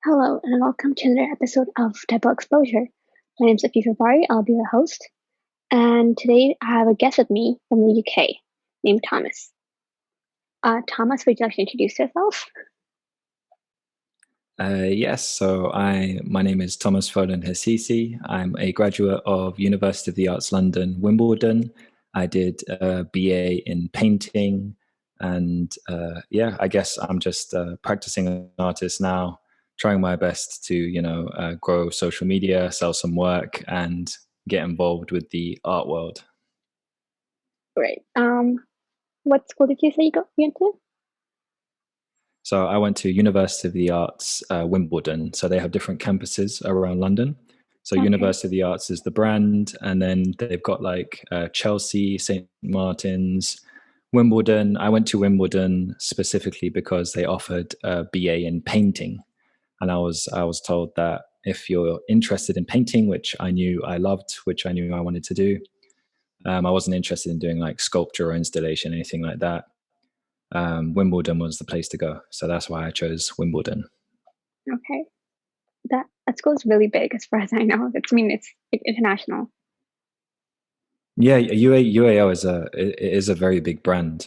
Hello and welcome to another episode of Typo Exposure. My name is Afifa Bari, I'll be your host, and today I have a guest with me from the UK named Thomas. Thomas, would you like to introduce yourself? Yes, my name is Tomas Folan-Hasici. I'm a graduate of University of the Arts London, Wimbledon. I did a BA in painting, and I guess I'm just practicing an artist now, trying my best to grow social media, sell some work, and get involved with the art world. Great. What school did you say you went to? So I went to University of the Arts, Wimbledon. So they have different campuses around London. So Okay. University of the Arts is the brand, and then they've got like Chelsea, St. Martin's, Wimbledon. I went to Wimbledon specifically because they offered a BA in painting, and I was told that if you're interested in painting, which I knew I loved, which I knew I wanted to do, I wasn't interested in doing like sculpture or installation, anything like that. Wimbledon was the place to go. So that's why I chose Wimbledon. Okay. That school is really big as far as I know. It's international. Yeah, UAO is a very big brand,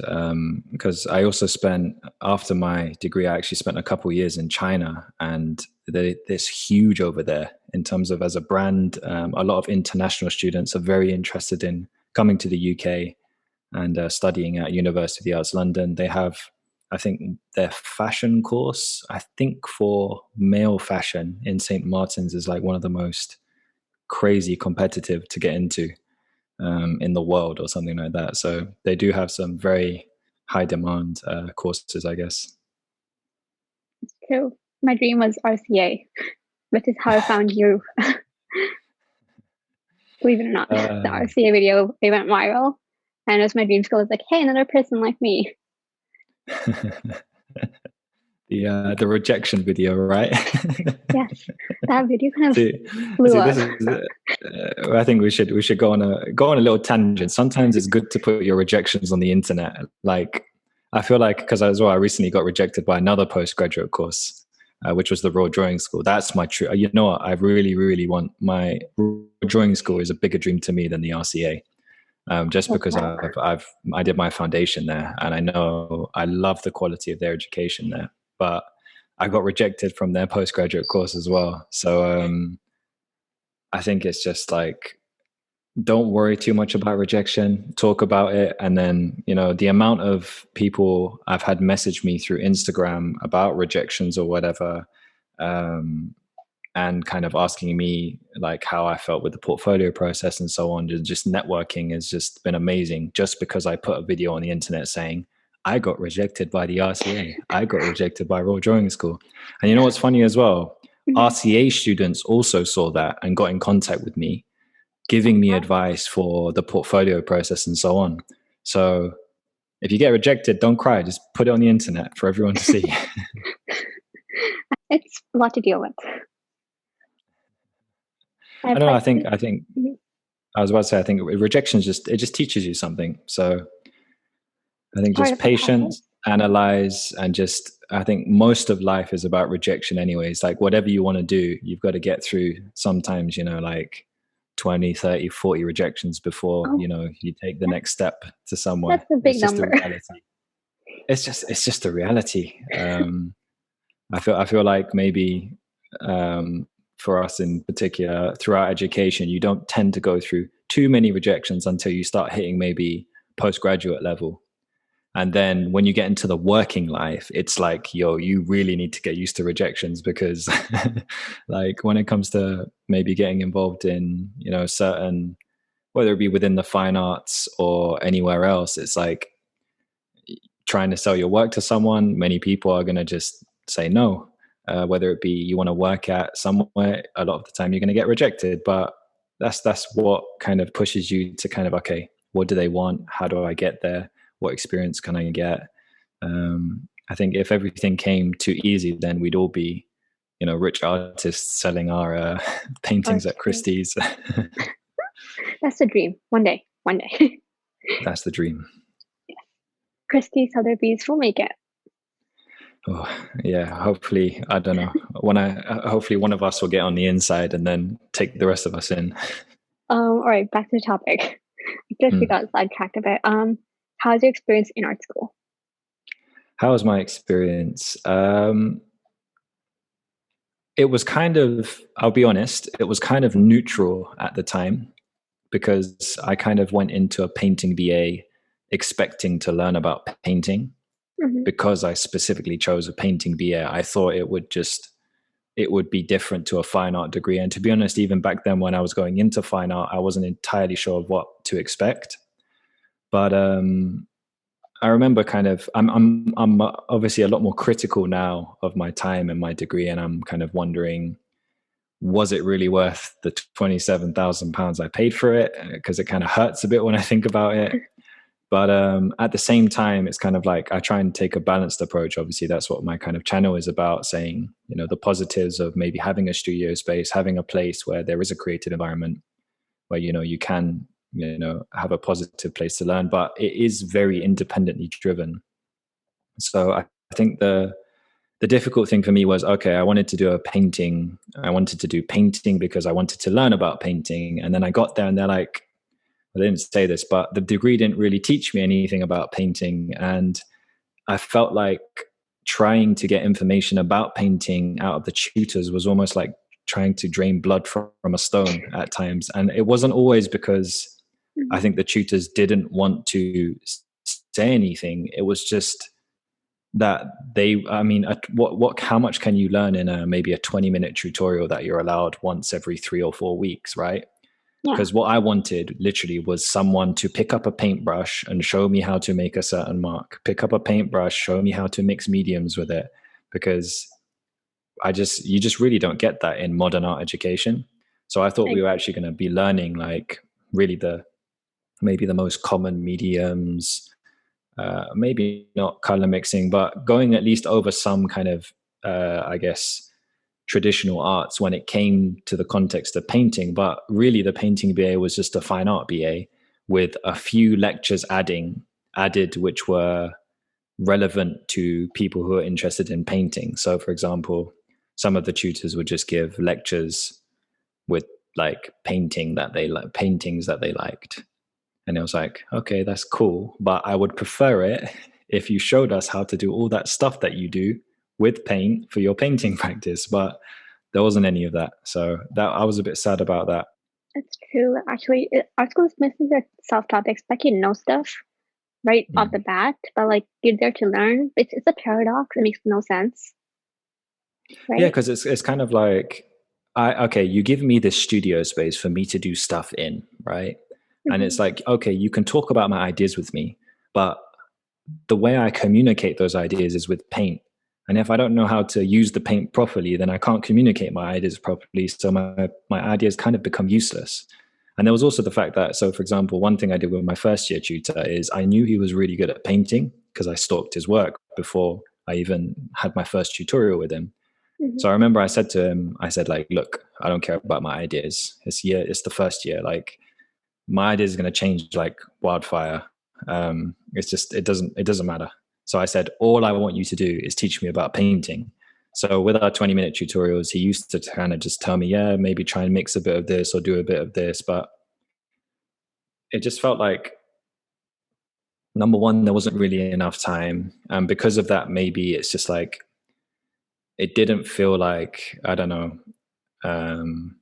because I also spent, after my degree, I actually spent a couple of years in China, and it's huge over there in terms of as a brand. A lot of international students are very interested in coming to the UK and studying at University of the Arts London. They have, I think, their fashion course, I think for male fashion in St. Martin's is like one of the most crazy competitive to get into in the world or something like that. So they do have some very high demand courses, I guess. It's true. My dream was RCA, which is how I found you. Believe it or not, the Uh, RCA video, it went viral. And it was my dream school. It's like, hey, another person like me. the rejection video, right? Yes, that video kind of see, blew this up. is. I think we should go on a little tangent. Sometimes it's good to put your rejections on the internet. Like I feel like because as well, I recently got rejected by another postgraduate course, which was the Raw Drawing School. That's my true. You know what? I really, really want my Raw Drawing School is a bigger dream to me than the RCA. Just What's because that? I did my foundation there, and I know I love the quality of their education there. But I got rejected from their postgraduate course as well. So I think it's just like don't worry too much about rejection, talk about it. And then, the amount of people I've had message me through Instagram about rejections or whatever, um, and kind of asking me like how I felt with the portfolio process and so on. Just networking has just been amazing just because I put a video on the internet saying, I got rejected by the RCA. I got rejected by Royal Drawing School. And you know what's funny as well? Mhm. RCA students also saw that and got in contact with me giving me advice for the portfolio process and so on. So if you get rejected, don't cry. Just put it on the internet for everyone to see. It's a lot to deal with. I I don't know. applied. I think Mhm. I was about to say. I think rejection just teaches you something. So I It's think part just of the process. patience, analyze, and just I think most of life is about rejection. Anyways, like whatever you want to do, you've got to get through. Sometimes like 20, 30, 40 rejections before Oh, you take the next step to somewhere. that's a big It's just the number. reality. It's just a reality. I feel like maybe for us in particular, throughout education, you don't tend to go through too many rejections until you start hitting maybe postgraduate level. And then when you get into the working life, it's like, yo, you really need to get used to rejections because like when it comes to maybe getting involved in, certain, whether it be within the fine arts or anywhere else, it's like trying to sell your work to someone, many people are going to just say no. Whether it be you want to work at somewhere, a lot of the time you're going to get rejected. But that's what kind of pushes you to kind of okay, what do they want? How do I get there? What experience can I get? I think if everything came too easy, then we'd all be, rich artists selling our paintings Art at school. Christie's. That's the dream. One day. One day. That's the dream. Christy Sotheby's will make it. Oh, yeah. Hopefully, I don't know. Hopefully one of us will get on the inside and then take the rest of us in. All right, back to the topic. I guess we Mm. got sidetracked a bit. How's your experience in art school? How was my experience? It was kind of, I'll be honest, it was kind of neutral at the time because I kind of went into a painting BA expecting to learn about painting. Mm-hmm. Because I specifically chose a painting BA, I thought it would be different to a fine art degree. And to be honest, even back then when I was going into fine art, I wasn't entirely sure of what to expect. But I remember kind of I'm obviously a lot more critical now of my time and my degree, and I'm kind of wondering, was it really worth the £27,000 I paid for it? Because it kind of hurts a bit when I think about it. But at the same time, it's kind of like I try and take a balanced approach. Obviously, that's what my kind of channel is about, saying, you know, the positives of maybe having a studio space, having a place where there is a creative environment where, you know, you can, you know, have a positive place to learn, but it is very independently driven. So I think the difficult thing for me was, okay, I wanted to do a painting. I wanted to do painting because I wanted to learn about painting. And then I got there and they're like, I didn't say this, but the degree didn't really teach me anything about painting. And I felt like trying to get information about painting out of the tutors was almost like trying to drain blood from a stone at times. And it wasn't always because I Mm-hmm. think the tutors didn't want to say anything. It was just that they, I mean, how much can you learn in maybe a 20-minute tutorial that you're allowed once every 3 or 4 weeks, right? Yeah, Because what I wanted literally was someone to pick up a paintbrush and show me how to make a certain mark, pick up a paintbrush, show me how to mix mediums with it. Because you just really don't get that in modern art education. So I thought we were exactly. actually going to be learning like really maybe the most common mediums, maybe not color mixing, but going at least over some kind of, I guess, traditional arts when it came to the context of painting. But really, the painting BA was just a fine art BA with a few lectures added, which were relevant to people who are interested in painting. So, for example, some of the tutors would just give lectures with like paintings that they liked, and it was like, okay, that's cool, but I would prefer it if you showed us how to do all that stuff that you do with paint for your painting practice. But there wasn't any of that. So that I was a bit sad about that. It's true. Actually, art school is mostly the self-taught. They expect you to know stuff right off the Mm. bat, but like you're there to learn. It's a paradox. It makes no sense, Yeah, right? because it's kind of like, okay, you give me this studio space for me to do stuff in, right? And Mm-hmm. it's like, okay, you can talk about my ideas with me, but the way I communicate those ideas is with paint. And if I don't know how to use the paint properly, then I can't communicate my ideas properly. So my ideas kind of become useless. And there was also the fact that, so for example, one thing I did with my first year tutor is I knew he was really good at painting because I stalked his work before I even had my first tutorial with him. Mm-hmm. So I remember I said to him, I said, like, look, I don't care about my ideas. It's the first year. Like, my ideas are going to change like wildfire. It's just it doesn't matter. So I said, all I want you to do is teach me about painting. So with our 20-minute tutorials, he used to kind of just tell me, yeah, maybe try and mix a bit of this or do a bit of this. But it just felt like, number one, there wasn't really enough time. And because of that, maybe it's just like, it didn't feel like, I don't know, um,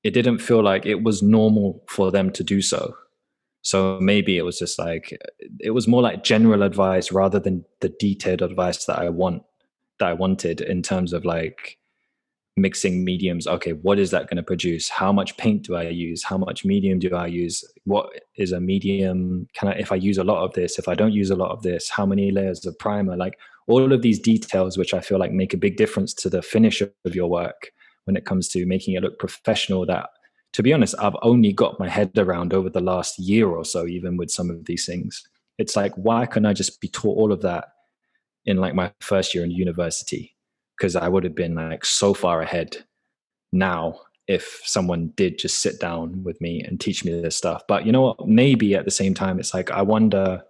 it didn't feel like it was normal for them to do so. So maybe it was just like, it was more like general advice rather than the detailed advice that I wanted in terms of like mixing mediums. Okay, what is that going to produce? How much paint do I use? How much medium do I use? What is a medium? If I use a lot of this, if I don't use a lot of this, how many layers of primer? Like all of these details, which I feel like make a big difference to the finish of your work when it comes to making it look professional. That, to be honest, I've only got my head around over the last year or so, even with some of these things. It's like, why couldn't I just be taught all of that in like my first year in university? Because I would have been like so far ahead now if someone did just sit down with me and teach me this stuff. But you know what? Maybe at the same time, it's like, I wonder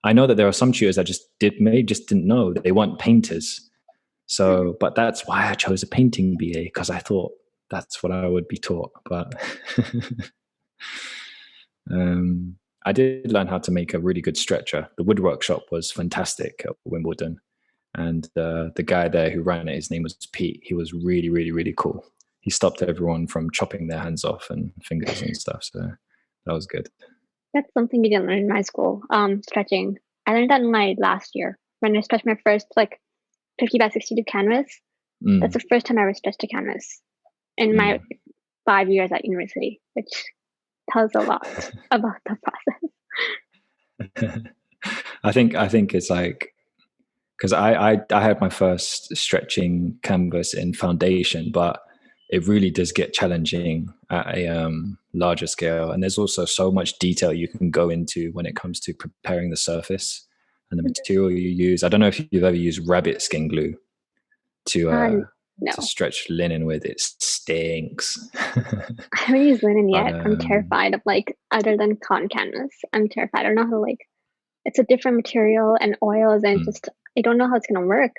I know that there are some tutors that just didn't know that they weren't painters. So, but that's why I chose a painting BA, because I thought that's what I would be taught. But I did learn how to make a really good stretcher. The wood workshop was fantastic at Wimbledon. And the guy there who ran it, his name was Pete. He was really, really, really cool. He stopped everyone from chopping their hands off and fingers and stuff. So that was good. That's something you didn't learn in my school. Stretching. I learned that in my last year when I stretched my first 50 by 62 canvas. That's the first time I ever stretched a canvas in my 5 years at university, which tells a lot about the process. I think it's like, because I had my first stretching canvas in foundation, but it really does get challenging at a larger scale. And there's also so much detail you can go into when it comes to preparing the surface and the material you use. I don't know if you've ever used rabbit skin glue to stretch linen with. It stinks. I haven't used linen yet. I'm terrified of other than cotton canvas. I'm terrified. I don't know how it's a different material and oils, and I don't know how it's gonna work.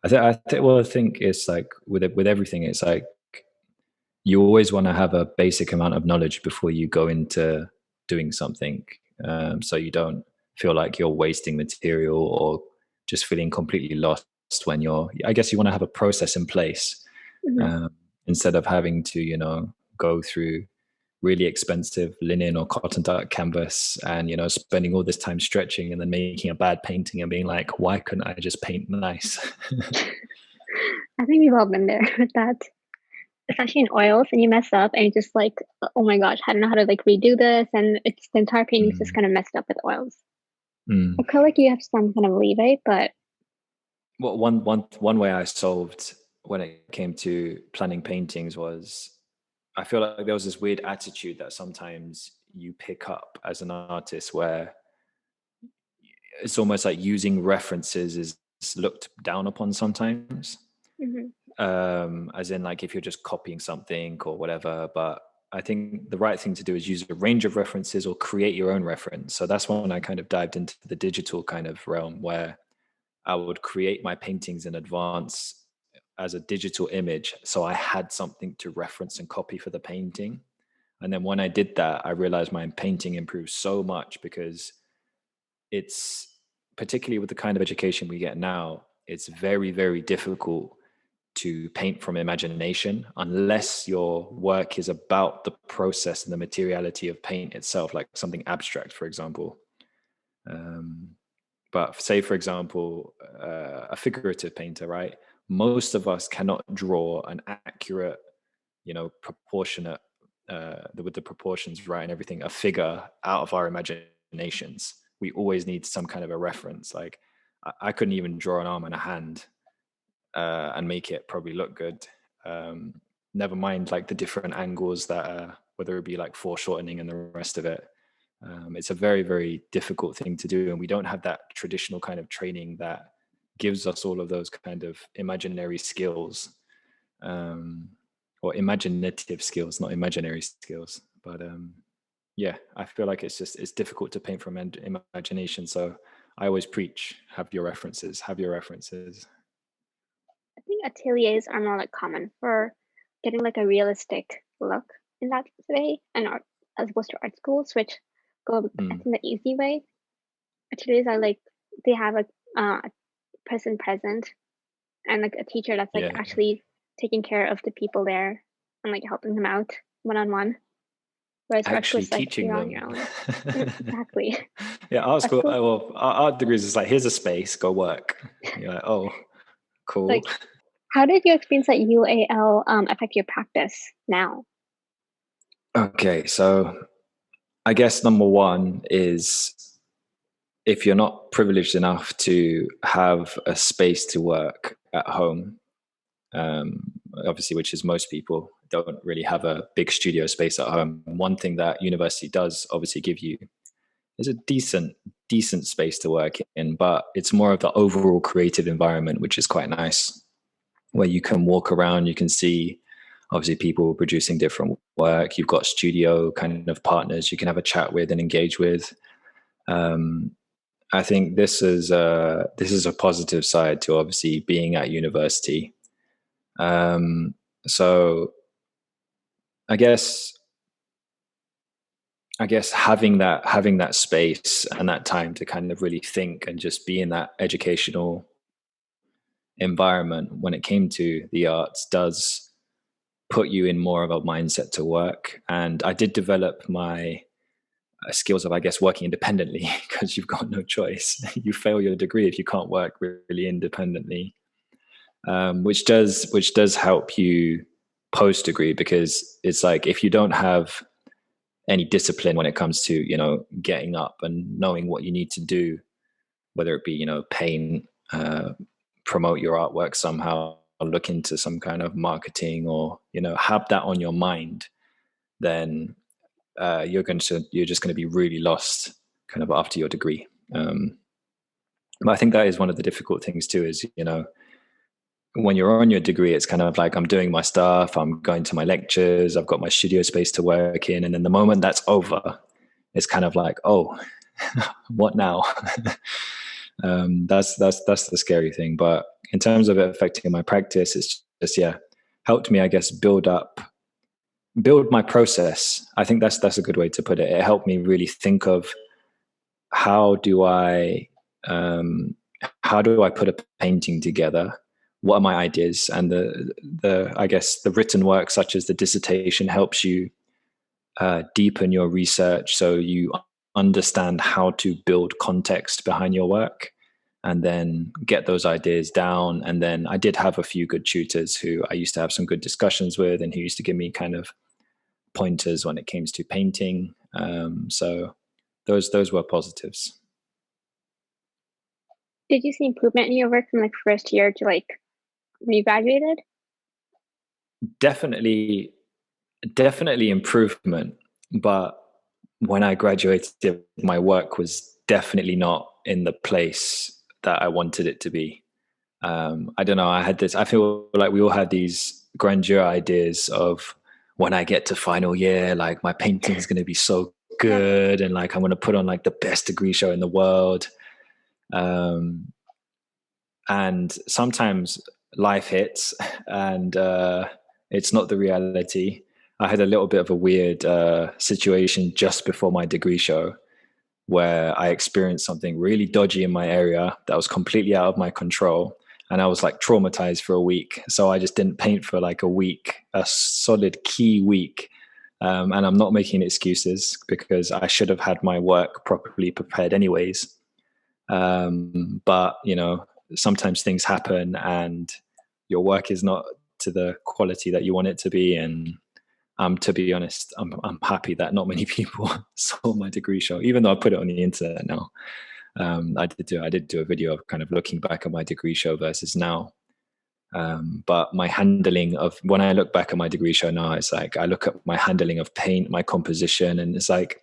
I think it's like with everything, it's like you always want to have a basic amount of knowledge before you go into doing something, so you don't feel like you're wasting material or just feeling completely lost when I guess you want to have a process in place, instead of having to go through really expensive linen or cotton duck canvas and spending all this time stretching and then making a bad painting and being like, why couldn't I just paint nice? I think we've all been there with that, especially in oils, and you mess up and you're just like, oh my gosh, I don't know how to redo this, and it's the entire painting's just kind of messed up with oils. I feel like you have some kind of leeway, but one way I solved when it came to planning paintings was, I feel like there was this weird attitude that sometimes you pick up as an artist where it's almost like using references is looked down upon sometimes. As in, like, if you're just copying something or whatever. But I think the right thing to do is use a range of references or create your own reference. So that's when I kind of dived into the digital kind of realm, where I would create my paintings in advance as a digital image, so I had something to reference and copy for the painting. And then when I did that, I realized my painting improved so much, because it's, particularly with the kind of education we get now, it's very, very difficult to paint from imagination unless your work is about the process and the materiality of paint itself, like something abstract, for example. But say, for example, a figurative painter, right? Most of us cannot draw an accurate, proportionate, with the proportions right and everything, a figure out of our imaginations. We always need some kind of a reference. Like, I couldn't even draw an arm and a hand and make it probably look good. Never mind like the different angles that, whether it be like foreshortening and the rest of it. It's a very, very difficult thing to do. And we don't have that traditional kind of training that gives us all of those kind of imaginary skills, or imaginative skills, not imaginary skills. But yeah, I feel like it's difficult to paint from imagination. So I always preach, have your references. I think ateliers are more common for getting a realistic look in that way, and art, as opposed to art schools, which go I think the easy way. Ateliers are they have a person present and a teacher that's actually taking care of the people there and helping them out one-on-one. Whereas actually teaching them. On your own. Exactly. Yeah, art school. Well, art degrees is here's a space, go work. You're like, oh, cool. How did your experience at UAL affect your practice now? Okay, so I guess number one is, if you're not privileged enough to have a space to work at home, obviously, which is most people don't really have a big studio space at home. One thing that university does obviously give you is a decent space to work in, but it's more of the overall creative environment, which is quite nice, where you can walk around, you can see obviously people producing different work. You've got studio kind of partners you can have a chat with and engage with. I think this is a positive side to obviously being at university. So I guess having that space and that time to kind of really think and just be in that educational environment when it came to the arts does put you in more of a mindset to work. And I did develop my skills of, I guess, working independently because you've got no choice. You fail your degree if you can't work really independently, which does help you post degree, because it's like if you don't have any discipline when it comes to getting up and knowing what you need to do, whether it be paint, promote your artwork somehow, or look into some kind of marketing, or have that on your mind, then you're just going to be really lost kind of after your degree. But I think that is one of the difficult things too, is when you're on your degree, it's kind of like I'm doing my stuff, I'm going to my lectures, I've got my studio space to work in, and then the moment that's over, it's kind of like, oh, what now? That's the scary thing. But in terms of it affecting my practice, it's just helped me, I guess, build my process. I think that's a good way to put it. It helped me really think of how do I put a painting together? What are my ideas? And the I guess the written work, such as the dissertation, helps you deepen your research, so you understand how to build context behind your work, and then get those ideas down. And then I did have a few good tutors who I used to have some good discussions with, and who used to give me kind of pointers when it came to painting. So those were positives. Did you see improvement in your work from like first year to like when you graduated? Definitely, definitely improvement. But when I graduated, my work was definitely not in the place that I wanted it to be. I don't know. I feel like we all had these grandeur ideas of, when I get to final year, like my painting is going to be so Yeah. good, and like I'm going to put on like the best degree show in the world. Um, and sometimes life hits, and it's not the reality. I had a little bit of a weird situation just before my degree show, where I experienced something really dodgy in my area that was completely out of my control. And I was like traumatized for a week. So I just didn't paint for like a week, a solid key week. And I'm not making excuses, because I should have had my work properly prepared anyways. But sometimes things happen, and your work is not to the quality that you want it to be. And to be honest, I'm happy that not many people saw my degree show, even though I put it on the internet now. I did do a video of kind of looking back at my degree show versus now. But my handling of, when I look back at my degree show now, it's like I look at my handling of paint, my composition, and it's like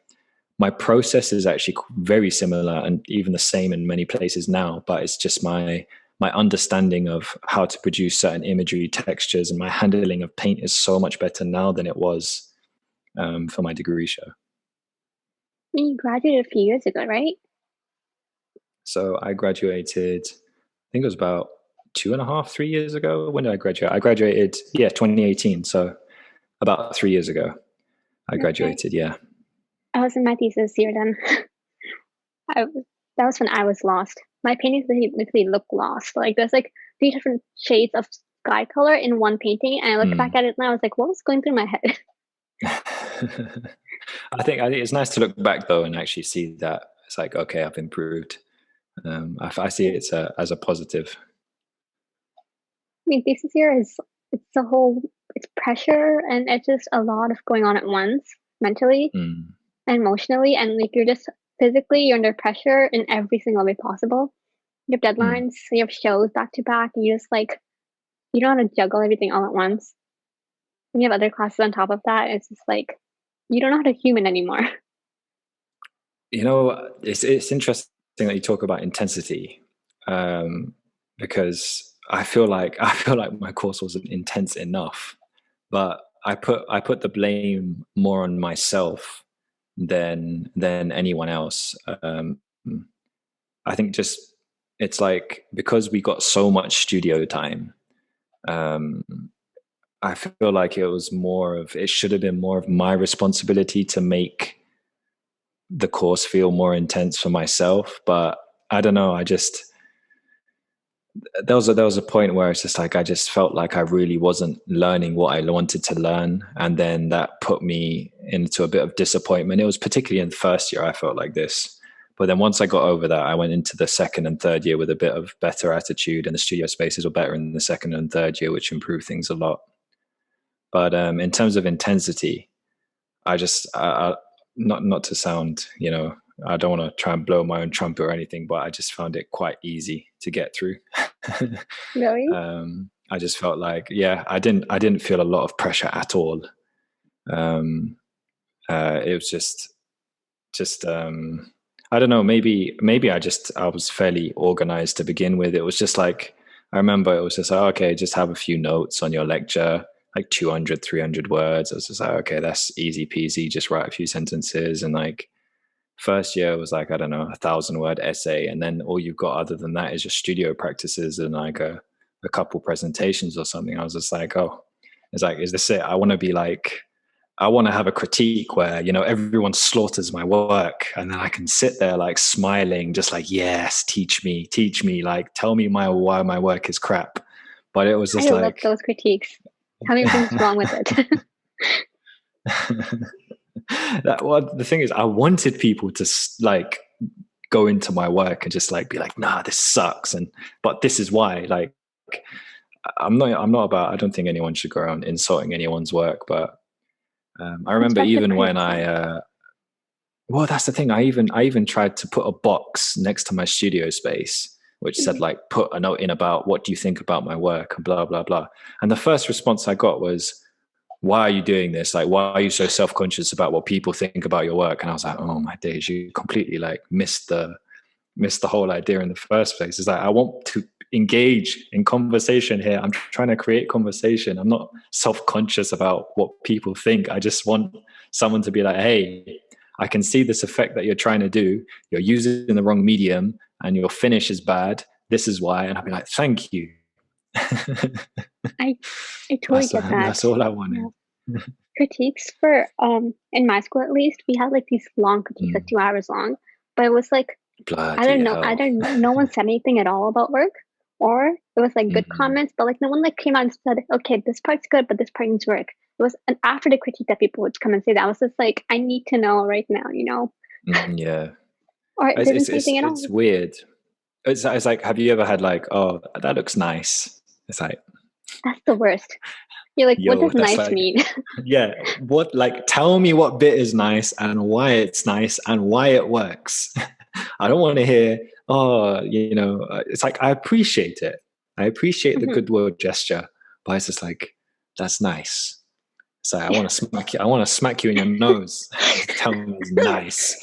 my process is actually very similar, and even the same in many places now. But it's just my understanding of how to produce certain imagery, textures, and my handling of paint is so much better now than it was for my degree show. I mean, you graduated a few years ago, right? So I graduated, I think it was about 2.5, 3 years ago. When did I graduate? I graduated, 2018. So about 3 years ago, I Okay. graduated. Yeah. I was in my thesis year then. I, that was when I was lost. My paintings literally look lost. Like there's like 3 different shades of sky color in one painting, and I look back at it and I was like, what was going through my head? I think it's nice to look back though and actually see that it's like, okay, I've improved. I see Yeah. it as a positive. I mean, thesis year is it's a whole it's pressure, and it's just a lot of going on at once, mentally Mm, and emotionally, and like you're under pressure in every single way possible. You have mm. deadlines, you have shows back to back, and you just like you don't know how to juggle everything all at once. And you have other classes on top of that. It's just like you don't know how to human anymore. It's interesting that you talk about intensity, um, because I feel like my course wasn't intense enough, but I put the blame more on myself, than anyone else. I think just it's like because we got so much studio time, I feel like it should have been more of my responsibility to make the course feel more intense for myself. But I don't know. There was a point where it's just like I just felt like I really wasn't learning what I wanted to learn, and then that put me into a bit of disappointment. It was particularly in the first year I felt like this, but then once I got over that, I went into the second and third year with a bit of better attitude, and the studio spaces were better in the second and third year, which improved things a lot. But in terms of intensity, I just not to sound, I don't want to try and blow my own trumpet or anything, but I just found it quite easy to get through. Really? I just felt like, I didn't feel a lot of pressure at all. It was just I don't know, maybe I was fairly organized to begin with. It was just like, I remember it was just like, okay, just have a few notes on your lecture, like 200, 300 words. I was just like, okay, that's easy peasy. Just write a few sentences. And like first year was like, I don't know, 1,000-word essay. And then all you've got other than that is your studio practices and like a couple presentations or something. I was just like, oh, it's like, is this it? I want to have a critique where, everyone slaughters my work, and then I can sit there like smiling, just like, yes, teach me, like, tell me why my work is crap. But it was just I love those critiques. Tell me what's wrong with it. The thing is, I wanted people to like go into my work and just like be like, nah, this sucks, but this is why. Like, I don't think anyone should go around insulting anyone's work, but I remember even when well, that's the thing. I even tried to put a box next to my studio space, which said like, put a note in about what do you think about my work and blah, blah, blah. And the first response I got was, why are you doing this? Like, why are you so self-conscious about what people think about your work? And I was like, oh my days, you completely like missed the whole idea in the first place. It's like, I want to engage in conversation here. I'm trying to create conversation. I'm not self-conscious about what people think. I just want someone to be like, hey, I can see this effect that you're trying to do. You're using the wrong medium and your finish is bad. This is why. And I'll be like, thank you. I totally get that. That's all I wanted. Yeah. Critiques for in my school, at least, we had like these long critiques, like 2 hours long, but it was like, Bloody I don't know. hell. No one said anything at all about work, or it was like good comments, but like no one like came out and said, okay, this part's good, but this part needs work. It was after the critique that people would come and say that. I was just like, I need to know right now, Yeah. Or it didn't say anything at all. It's weird. It's like, have you ever had like, oh, that looks nice? It's like, that's the worst. You're like, what does nice mean? Yeah. What, like, tell me what bit is nice and why it's nice and why it works. I don't want to hear, oh, it's like, I appreciate it. I appreciate the goodwill gesture, but it's just like, that's nice. So I want to smack you in your nose. Tell me it's nice.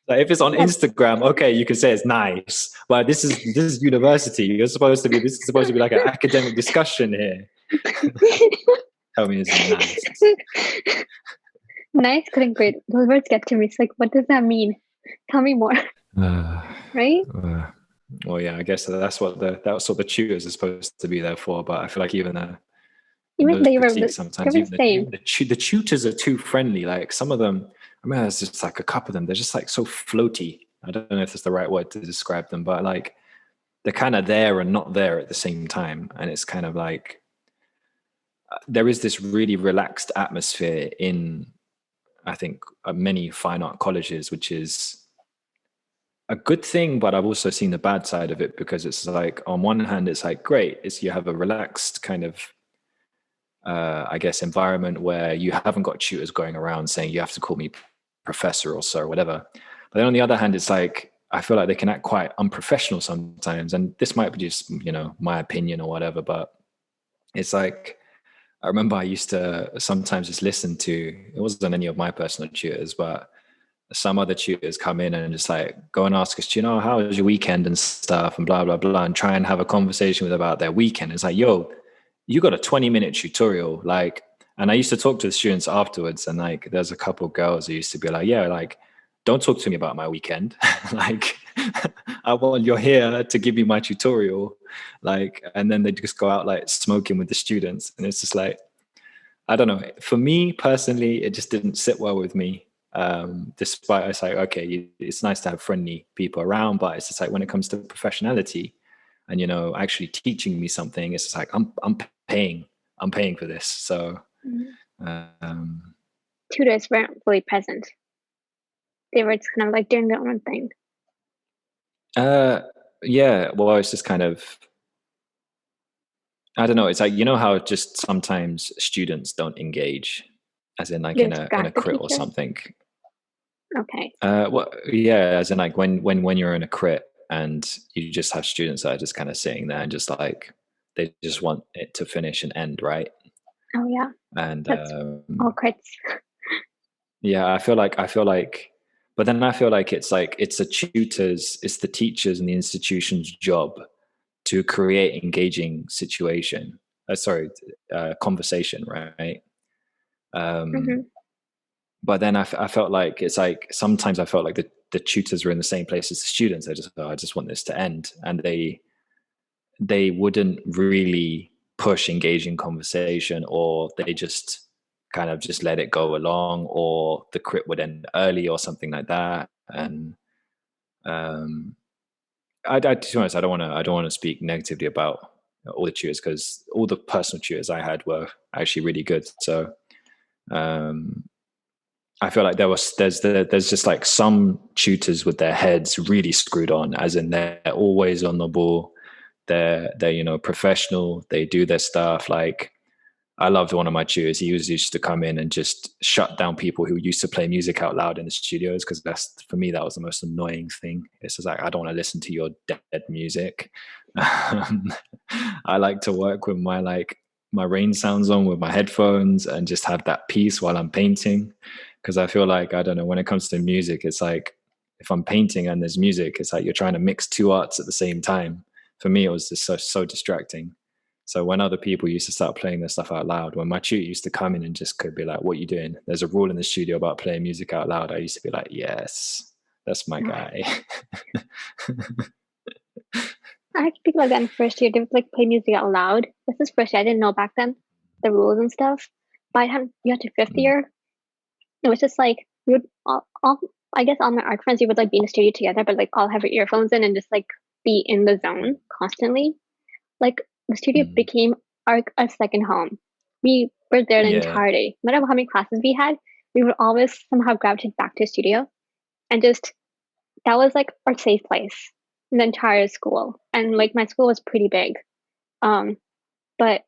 Like if it's on Instagram, okay, you can say it's nice, but this is university. This is supposed to be like an academic discussion here. Tell me it's nice. Nice couldn't great. Those words get to me. It's like, what does that mean? Tell me more. Right? Well, yeah, I guess that's what the tutors are supposed to be there for. But I feel like even they were sometimes even the tutors are too friendly. Like some of them, I mean, there's just like a couple of them. They're just like so floaty. I don't know if that's the right word to describe them, but like they're kind of there and not there at the same time. And it's kind of like there is this really relaxed atmosphere in, I think, many fine art colleges, which is a good thing, but I've also seen the bad side of it because it's like, on one hand, it's like, great, you have a relaxed kind of, I guess, environment where you haven't got tutors going around saying you have to call me professor or sir or whatever. But then on the other hand, it's like, I feel like they can act quite unprofessional sometimes. And this might be just, my opinion or whatever, but it's like, I remember I used to sometimes just listen to, it wasn't any of my personal tutors, but some other tutors come in and just like go and ask us, how was your weekend and stuff and blah, blah, blah, and try and have a conversation about their weekend. It's like, yo, you got a 20-minute tutorial. Like, And I used to talk to the students afterwards, and like there's a couple of girls who used to be like, yeah, like don't talk to me about my weekend. Like you're here to give me my tutorial. Like, and then they just go out like smoking with the students. And it's just like, I don't know. For me personally, it just didn't sit well with me. Despite it's like, okay, it's nice to have friendly people around, but it's just like when it comes to professionality and, you know, actually teaching me something, it's just like, I'm paying for this. So, um, Tutors weren't fully present. They were just kind of like doing their own thing. uh, yeah, well, it's just kind of, I don't know. It's like, you know how just sometimes students don't engage, as in like They in just a drag the crit or teacher. something. Okay. Well, yeah, as in like when you're in a crit and you just have students that are just kind of sitting there and just like they just want it to finish and end, right? Oh yeah, And that's all crits. yeah, but then I feel like it's it's the teachers and the institution's job to create engaging situation. Conversation, right? Um, Hmm. but then I felt like it's like sometimes I felt like the tutors were in the same place as the students. I just want this to end, and they wouldn't really push engaging conversation, or they just kind of just let it go along, or the crit would end early or something like that. And um, to be honest, I don't want to speak negatively about all the tutors, because all the personal tutors I had were actually really good. So um, I feel like there's just like some tutors with their heads really screwed on, as in they're always on the ball. They're you know, professional. They do their stuff. Like I loved one of my tutors. He used to come in and just shut down people who used to play music out loud in the studios, because that's, for me, that was the most annoying thing. It's just like, I don't want to listen to your dead music. I like to work with my rain sounds on with my headphones and just have that peace while I'm painting. Because I feel like, I don't know, when it comes to music, it's like if I'm painting and there's music, it's like you're trying to mix two arts at the same time. For me, it was just so distracting. So when other people used to start playing their stuff out loud, when my tutor used to come in and just could be like, "What are you doing? There's a rule in the studio about playing music out loud." I used to be like, "Yes, that's my guy." I had people like that in first year. They would like play music out loud. This is first year. I didn't know back then the rules and stuff. By the time you got to fifth Mm. year, it was just like we would all I guess all my art friends, we would like be in the studio together, but like all have our earphones in and just like be in the zone constantly. Like the studio Mm. became our second home. We were there the Yeah, entire day. No matter how many classes we had, we would always somehow gravitate back to the studio, and just that was like our safe place in the entire school. And like my school was pretty big, but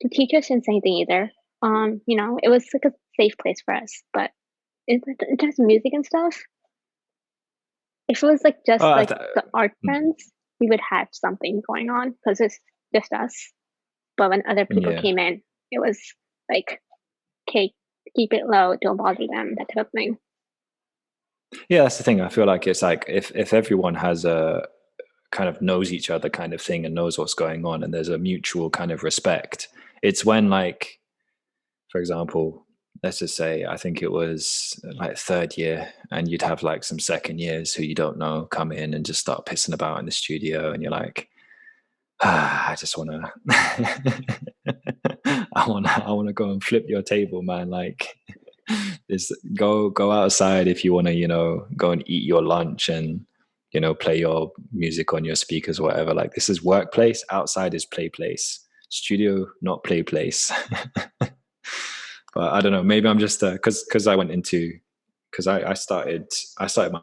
the teachers didn't say anything either. It was like a safe place for us. But in terms of music and stuff, if it was like just oh, like the art mm. friends, we would have something going on because it's just us. But when other people Yeah, came in, it was like, okay, keep it low, don't bother them, that type of thing. yeah. That's the thing. I feel like it's like if everyone has a kind of knows each other kind of thing and knows what's going on, and there's a mutual kind of respect. It's when, like, for example, let's just say I think it was like third year, and you'd have like some second years who you don't know come in and just start pissing about in the studio, and you're like, I just want to, I want to go and flip your table, man. Like, just go outside if you want to, you know, go and eat your lunch and, you know, play your music on your speakers, or whatever. Like, this is workplace. Outside is play place. Studio, not play place. But I don't know. Maybe I'm just because I went into because I started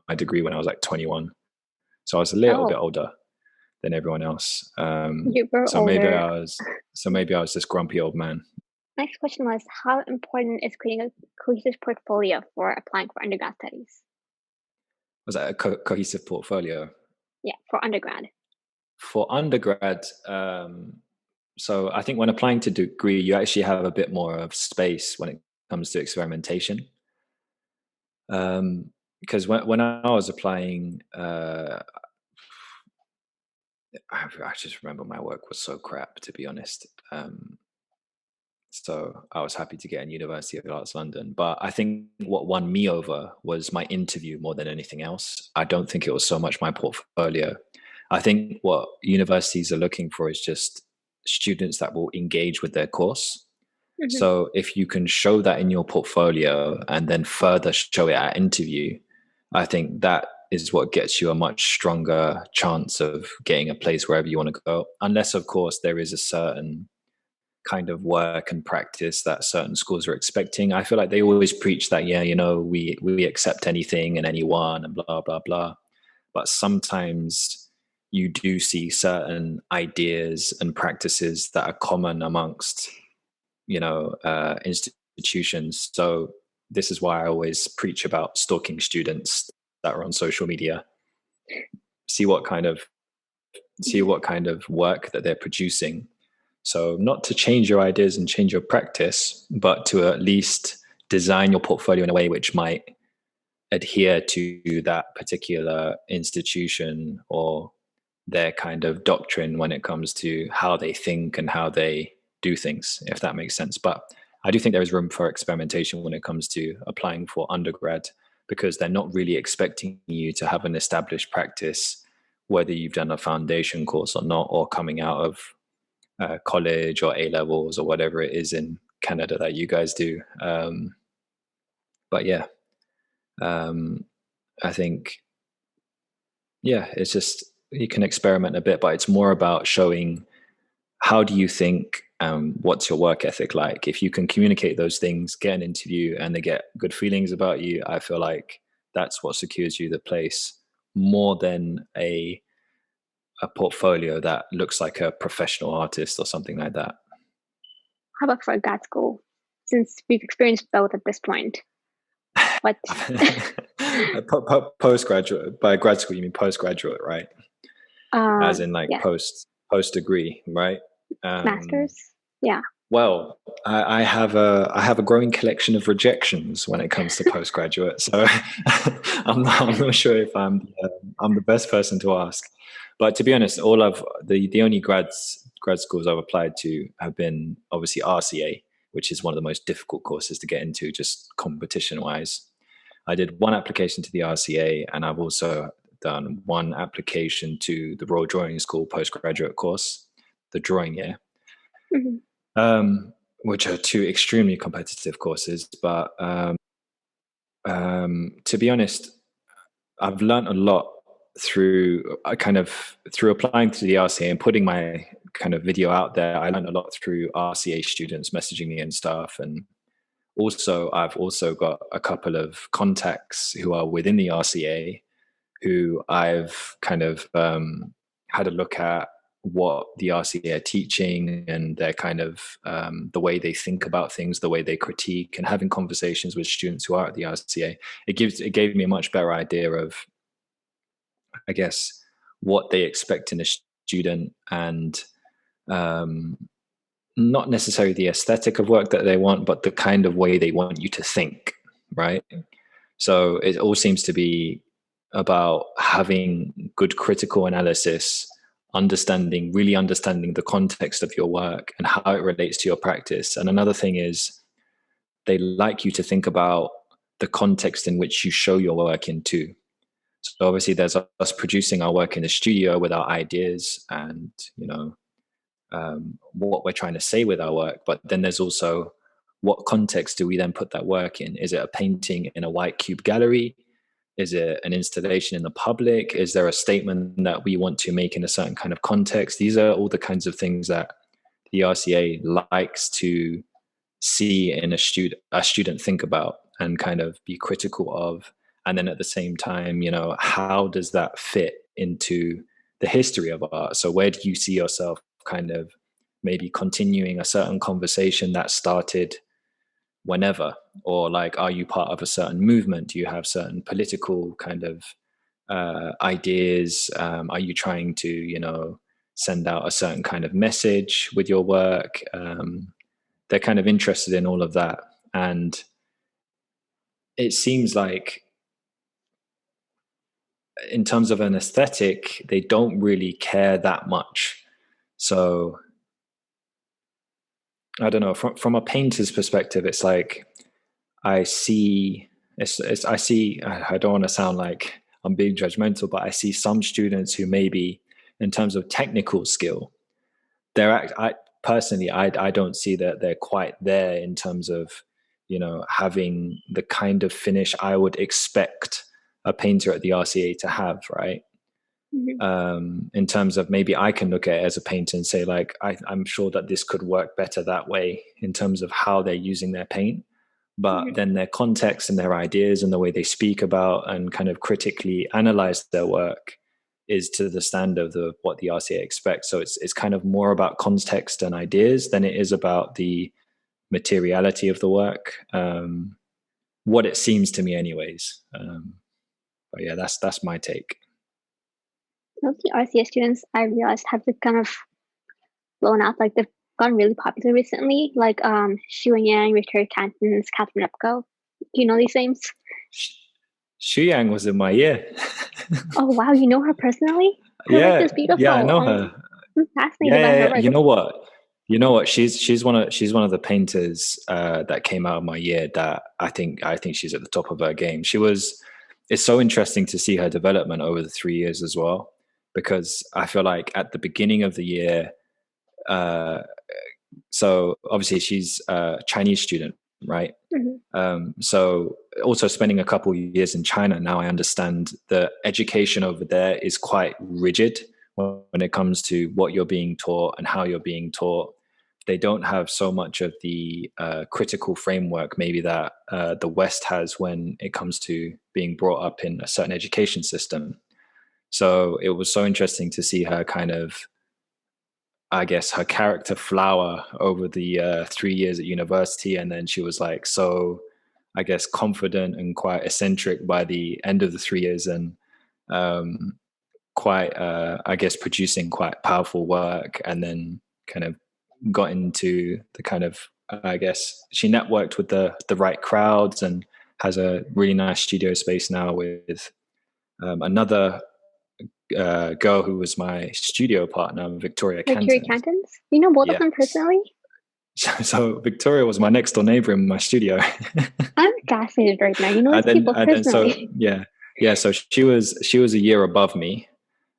my degree when I was like 21, so I was a little bit Oh, older than everyone else. you were So maybe older. I was this grumpy old man. Next question was, how important is creating a cohesive portfolio for applying for undergrad studies? Was that a cohesive portfolio Yeah, for undergrad. for undergrad? So I think when applying to degree, you actually have a bit more of space when it comes to experimentation. Because when I was applying, I just remember my work was so crap, to be honest. So I was happy to get in University of Arts London. But I think what won me over was my interview more than anything else. I don't think it was so much my portfolio. I think what universities are looking for is just students that will engage with their course. Hmm. So if you can show that in your portfolio and then further show it at interview, I think that is what gets you a much stronger chance of getting a place wherever you want to go. Unless, of course, there is a certain kind of work and practice that certain schools are expecting. I feel like they always preach that, yeah, we accept anything and anyone and blah blah blah. But sometimes you do see certain ideas and practices that are common amongst institutions. So this is why I always preach about stalking students that are on social media. See what kind of work that they're producing. So not to change your ideas and change your practice, but to at least design your portfolio in a way which might adhere to that particular institution or their kind of doctrine when it comes to how they think and how they do things, if that makes sense. But I do think there is room for experimentation when it comes to applying for undergrad, because they're not really expecting you to have an established practice, whether you've done a foundation course or not, or coming out of college or A levels or whatever it is in Canada that you guys do. But yeah, um, I think, yeah, it's just you can experiment a bit, but it's more about showing how do you think, what's your work ethic like. If you can communicate those things, get an interview, and they get good feelings about you, I feel like that's what secures you the place more than a portfolio that looks like a professional artist or something like that. How about for grad school? Since we've experienced both at this point, what? Postgraduate, by grad school you mean postgraduate, right? As in like Yeah, post degree, right? masters. Yeah. Well, I have a growing collection of rejections when it comes to postgraduate, so I'm not sure if I'm the best person to ask. But to be honest, all of the only grad schools I've applied to have been obviously RCA, which is one of the most difficult courses to get into, just competition wise. I did one application to the RCA, and I've also done one application to the Royal Drawing School postgraduate course, the drawing year, Hmm. which are two extremely competitive courses. But to be honest, I've learned a lot through through applying to the RCA and putting my kind of video out there. I learned a lot through RCA students messaging me and stuff, and also I've also got a couple of contacts who are within the RCA who I've kind of had a look at what the RCA are teaching and their kind of the way they think about things, the way they critique, and having conversations with students who are at the RCA. It gave me a much better idea of, I guess, what they expect in a student, and um, not necessarily the aesthetic of work that they want, but the kind of way they want you to think, right? So it all seems to be about having good critical analysis, really understanding the context of your work and how it relates to your practice. And another thing is they like you to think about the context in which you show your work in too. So obviously there's us producing our work in the studio with our ideas and, what we're trying to say with our work. But then there's also what context do we then put that work in? Is it a painting in a white cube gallery? Is it an installation in the public? Is there a statement that we want to make in a certain kind of context? These are all the kinds of things that the RCA likes to see in a student think about and kind of be critical of. And then at the same time, how does that fit into the history of art? So where do you see yourself kind of maybe continuing a certain conversation that started whenever? Or like, are you part of a certain movement? Do you have certain political kind of ideas? Are you trying to, send out a certain kind of message with your work? They're kind of interested in all of that. And it seems like in terms of an aesthetic, they don't really care that much. So I don't know, from a painter's perspective, it's like I see I see, I don't want to sound like I'm being judgmental, but I see some students who maybe in terms of technical skill, I personally, I don't see that they're quite there in terms of, having the kind of finish I would expect a painter at the RCA to have, right? Mm-hmm. In terms of, maybe I can look at it as a painter and say, like, I'm sure that this could work better that way in terms of how they're using their paint. But Mm-hmm. then their context and their ideas and the way they speak about and kind of critically analyze their work is to the standard of what the RCA expects. So it's kind of more about context and ideas than it is about the materiality of the work. What it seems to me, anyways. But yeah, that's my take. Most of the RCS students I realized have kind of blown up. Like they've gotten really popular recently. Like Xu Yang, Victoria Canton's, Catherine Epco. Do you know these names? Xu Yang was in my year. Oh wow, you know her personally? Her work Yeah, is beautiful. yeah, I know her. I'm fascinated by her Yeah. work. You know what? She's one of the painters that came out of my year that I think she's at the top of her game. It's so interesting to see her development over the 3 years as well, because I feel like at the beginning of the year, so obviously she's a Chinese student, right? Mm-hmm. So also spending a couple of years in China, now I understand the education over there is quite rigid when it comes to what you're being taught and how you're being taught. They don't have so much of the critical framework maybe that the West has when it comes to being brought up in a certain education system. So it was so interesting to see her kind of, I guess, her character flower over the 3 years at university. And then she was like, so I guess confident and quite eccentric by the end of the 3 years, and quite, I guess, producing quite powerful work. And then kind of got into the kind of, I guess, she networked with the right crowds and has a really nice studio space now with another girl who was my studio partner, Victoria Victoria Canton. Canton's? You know both of Yes. them personally? So Victoria was my next door neighbor in my studio. I'm fascinated right now. You know these people personally. So she was a year above me.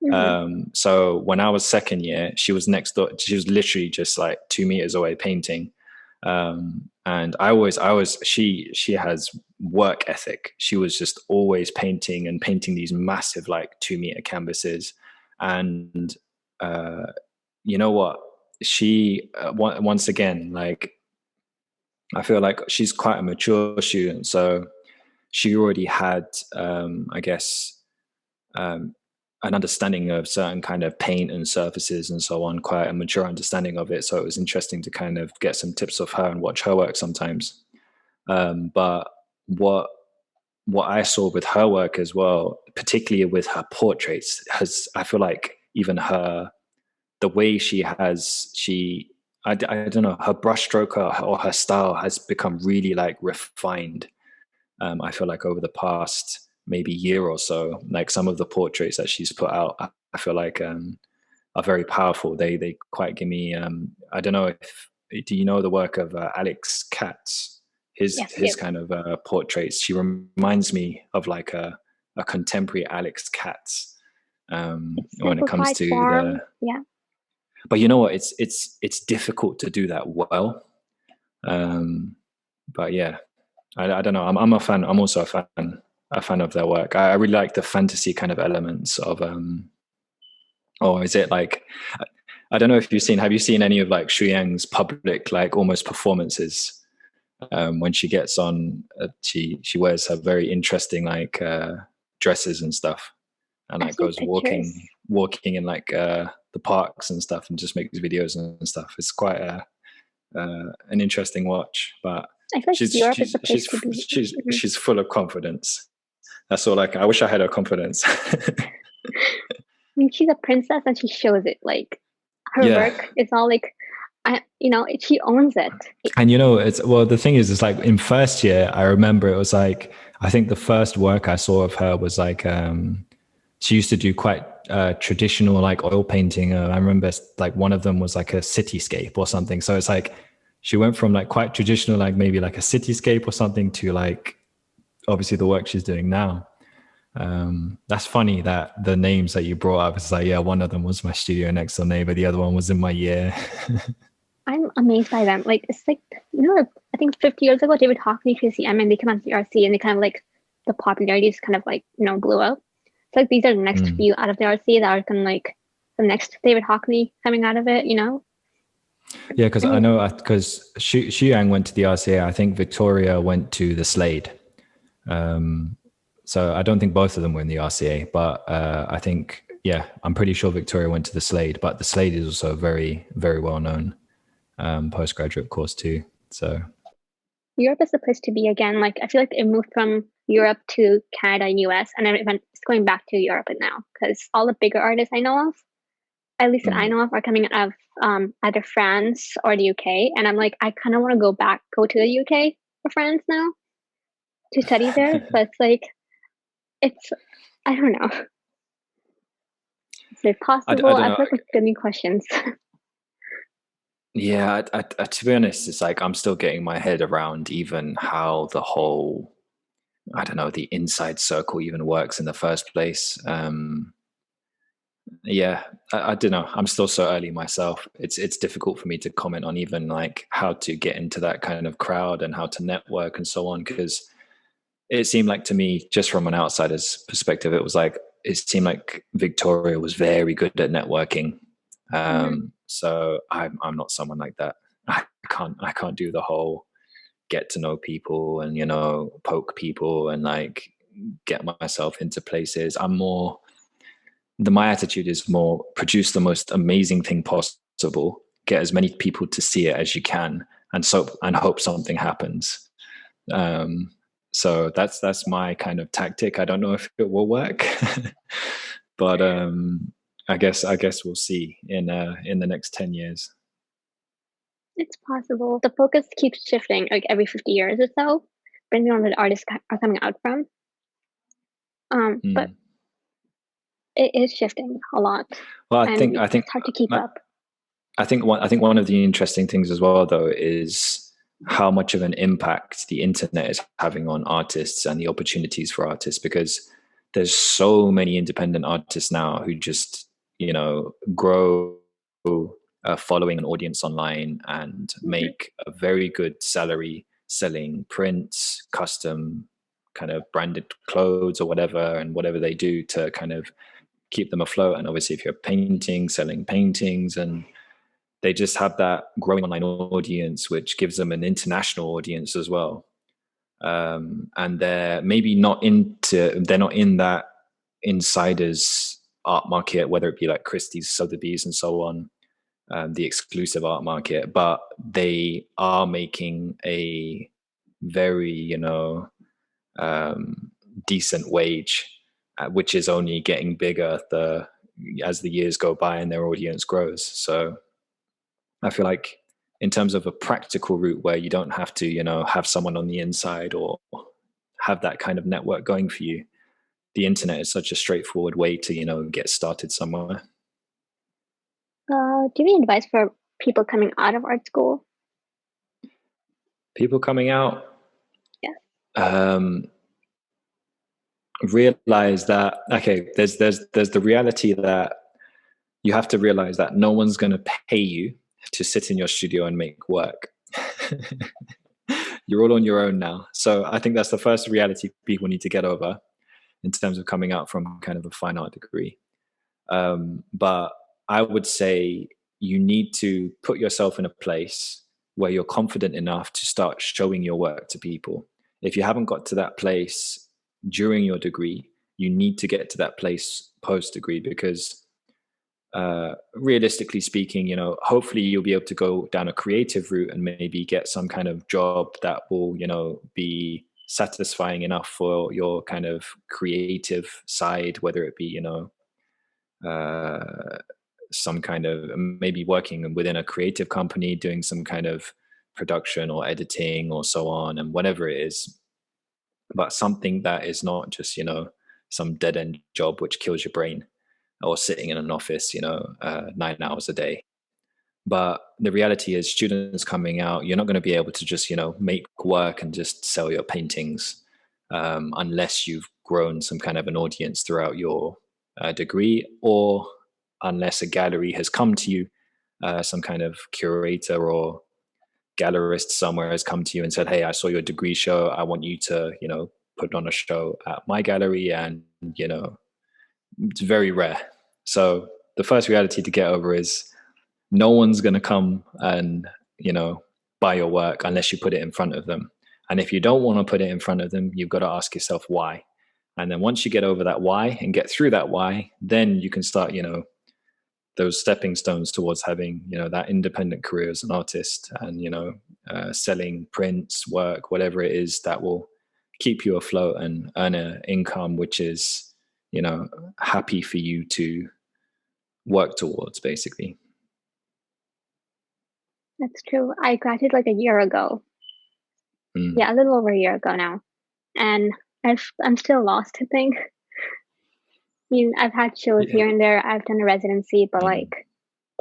Mm-hmm. So when I was second year, she was next door. She was literally just like 2 meters away painting. And she has work ethic. She was just always painting and painting these massive, like 2 meter canvases. And, you know what? She, once again, like, I feel like she's quite a mature student. So she already had, I guess, an understanding of certain kind of paint and surfaces and so on, quite a mature understanding of it. So it was interesting to kind of get some tips of her and watch her work sometimes. But what I saw with her work as well, particularly with her portraits, I feel like even the way I don't know, her brushstroke or her style has become really like refined. I feel like over the past maybe year or so, like some of the portraits that she's put out, I feel like are very powerful. They quite give me. I don't know if do you know the work of Alex Katz? His kind of portraits. She reminds me of like a contemporary Alex Katz when it comes to form. Yeah. But you know what? It's difficult to do that well. But yeah, I don't know. I'm a fan. I'm also a fan of their work. I really like the fantasy kind of elements of or is it like, I don't know if have you seen any of like Xu Yang's public, like almost performances? When she gets on, she wears her very interesting like dresses and stuff, and like goes walking in like the parks and stuff, and just makes videos and stuff. It's quite an interesting watch, but I feel like Europe is the place to be. She's full of confidence. That's all. Like, I wish I had her confidence. I mean, she's a princess and she shows it. Like her work is all like, she owns it. And the thing is, it's like in first year, I remember it was like, I think the first work I saw of her was like, she used to do quite traditional like oil painting. I remember like one of them was like a cityscape or something. So it's like, she went from like quite traditional, like maybe like a cityscape or something, to like obviously the work she's doing now. That's funny that the names that you brought up, it's like, yeah, one of them was my studio next door neighbor, the other one was in my year. I'm amazed by them. Like it's like I think 50 years ago, David Hockney, Tracy Emin, they came out of the RC and they kind of like the popularity is kind of like blew up. It's like these are the next few out of the RC that are kind of like the next David Hockney coming out of it. Yeah, because I know because Yang went to the RCA. I think Victoria went to the Slade. So I don't think both of them were in the RCA, but I think, yeah, I'm pretty sure Victoria went to the Slade, but the Slade is also a very, very well known postgraduate course too. So Europe is the place to be again. Like I feel like it moved from Europe to Canada and US, and then it's going back to Europe now because all the bigger artists I know of, at least that I know of, are coming out of either France or the UK. And I'm like, I kind of want to go to the UK or France now to study there. But it's like, I don't know. Is it possible? I don't I've know. got many questions. Yeah, to be honest, it's like I'm still getting my head around even how the whole, I don't know, the inside circle even works in the first place. Yeah, I don't know. I'm still so early myself. It's difficult for me to comment on even like how to get into that kind of crowd and how to network and so on, because it seemed like to me, just from an outsider's perspective, it seemed like Victoria was very good at networking. So I'm not someone like that. I can't do the whole get to know people and poke people and like get myself into places. My attitude is more produce the most amazing thing possible, get as many people to see it as you can, and hope something happens. So that's my kind of tactic. I don't know if it will work, but I guess we'll see in the next 10 years. It's possible. The focus keeps shifting like every 50 years or so, depending on where the artists are coming out from. But it is shifting a lot. Well, I think it's hard to keep up. I think one of the interesting things as well, though, is how much of an impact the internet is having on artists and the opportunities for artists, because there's so many independent artists now who just grow following an audience online and make a very good salary selling prints, custom kind of branded clothes or whatever, and whatever they do to kind of keep them afloat. And obviously if you're painting, selling paintings, and they just have that growing online audience, which gives them an international audience as well. And they're maybe they're not in that insiders art market, whether it be like Christie's, Sotheby's and so on, the exclusive art market, but they are making a very, decent wage, which is only getting bigger as the years go by and their audience grows. So I feel like in terms of a practical route where you don't have to, have someone on the inside or have that kind of network going for you, the internet is such a straightforward way to, get started somewhere. Do you have any advice for people coming out of art school? People coming out? Yeah. Realize that, okay, there's the reality that you have to realize that no one's going to pay you to sit in your studio and make work. You're all on your own now. So I think that's the first reality people need to get over in terms of coming out from kind of a fine art degree. But I would say you need to put yourself in a place where you're confident enough to start showing your work to people. If you haven't got to that place during your degree, you need to get to that place post-degree, because realistically speaking, hopefully you'll be able to go down a creative route and maybe get some kind of job that will, be satisfying enough for your kind of creative side, whether it be, some kind of maybe working within a creative company, doing some kind of production or editing or so on, and whatever it is. But something that is not just, some dead end job which kills your brain, or sitting in an office, 9 hours a day. But the reality is students coming out, you're not going to be able to just, make work and just sell your paintings unless you've grown some kind of an audience throughout your degree, or unless a gallery has come to you, some kind of curator or gallerist somewhere has come to you and said, hey, I saw your degree show. I want you to, put on a show at my gallery. And, it's very rare. So the first reality to get over is no one's going to come and, buy your work unless you put it in front of them. And if you don't want to put it in front of them, you've got to ask yourself why. And then once you get over that why and get through that why, then you can start, those stepping stones towards having, that independent career as an artist and, selling prints, work, whatever it is that will keep you afloat and earn an income, which is, happy for you to work towards, basically. That's true. I graduated like a year ago. Yeah, a little over a year ago now. And I'm still lost, I think. I mean, I've had shows here and there. I've done a residency, but like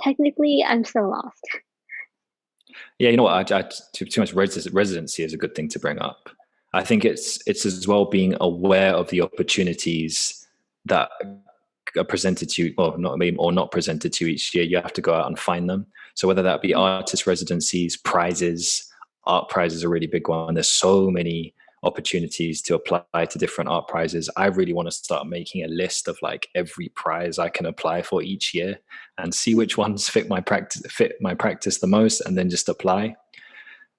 technically I'm still lost. Yeah, you know what? Too much residency is a good thing to bring up. I think it's as well being aware of the opportunities that are presented to you, or not presented to you each year. You have to go out and find them. So whether that be artist residencies, prizes, art prizes are a really big one. There's so many opportunities to apply to different art prizes. I really want to start making a list of like every prize I can apply for each year and see which ones fit my practice the most, and then just apply.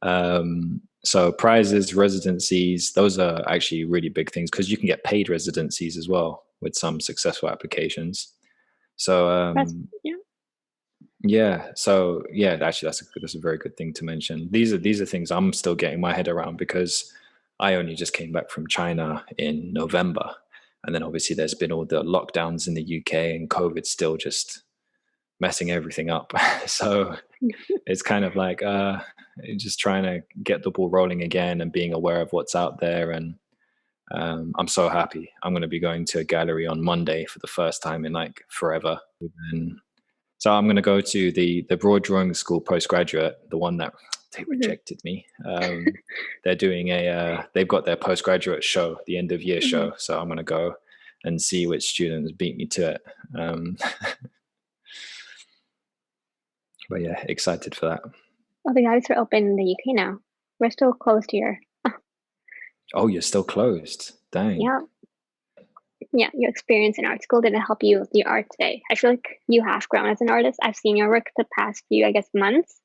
So prizes, residencies, those are actually really big things because you can get paid residencies as well with some successful applications. So actually that's a very good thing to mention. These are things I'm still getting my head around because I only just came back from China in November, and then obviously there's been all the lockdowns in the UK and COVID still just messing everything up. So it's kind of like just trying to get the ball rolling again and being aware of what's out there. And I'm so happy. I'm going to be going to a gallery on Monday for the first time in like forever. And so I'm going to go to the Broad Drawing School postgraduate, the one that they rejected me. They're doing they've got their postgraduate show, the end of year show. So I'm going to go and see which students beat me to it. But yeah, excited for that. Oh, the galleries are open in the UK now. We're still closed here. Oh, you're still closed. Dang. Yeah. Yeah, your experience in art school didn't help you with the art today. I feel like you have grown as an artist. I've seen your work the past few, I guess, months.